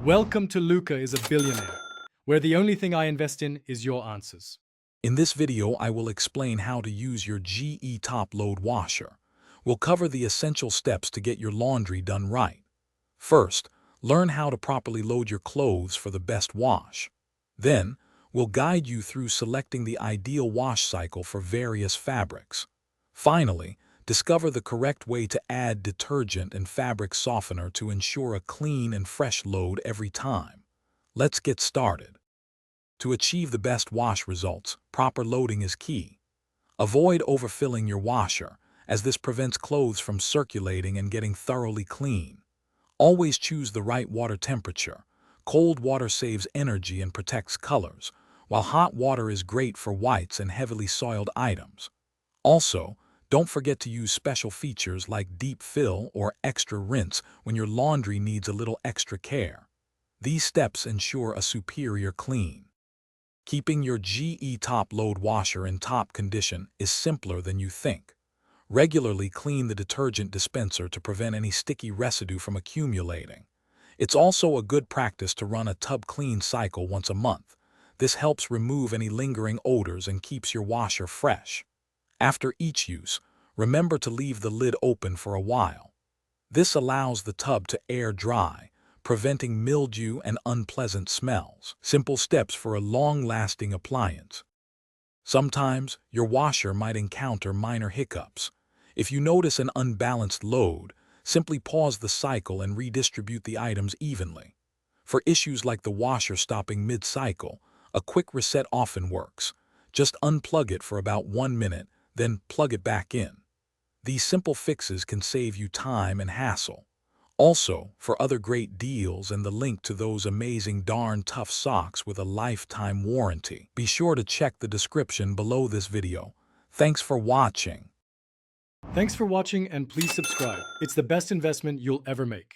Welcome to Luca is a Billionaire, where the only thing I invest in is your answers. In this video, I will explain how to use your GE top-load washer. We'll cover the essential steps to get your laundry done right. First, learn how to properly load your clothes for the best wash. Then, we'll guide you through selecting the ideal wash cycle for various fabrics. Finally, discover the correct way to add detergent and fabric softener to ensure a clean and fresh load every time. Let's get started. To achieve the best wash results, proper loading is key. Avoid overfilling your washer, as this prevents clothes from circulating and getting thoroughly clean. Always choose the right water temperature. Cold water saves energy and protects colors, while hot water is great for whites and heavily soiled items. Also, don't forget to use special features like deep fill or extra rinse when your laundry needs a little extra care. These steps ensure a superior clean. Keeping your GE top-load washer in top condition is simpler than you think. Regularly clean the detergent dispenser to prevent any sticky residue from accumulating. It's also a good practice to run a tub clean cycle once a month. This helps remove any lingering odors and keeps your washer fresh. After each use, remember to leave the lid open for a while. This allows the tub to air dry, preventing mildew and unpleasant smells. Simple steps for a long-lasting appliance. Sometimes, your washer might encounter minor hiccups. If you notice an unbalanced load, simply pause the cycle and redistribute the items evenly. For issues like the washer stopping mid-cycle, a quick reset often works. Just unplug it for about 1 minute, then plug it back in. These simple fixes can save you time and hassle. Also, for other great deals and the link to those amazing darn tough socks with a lifetime warranty, be sure to check the description below this video. Thanks for watching. Thanks for watching and please subscribe. It's the best investment you'll ever make.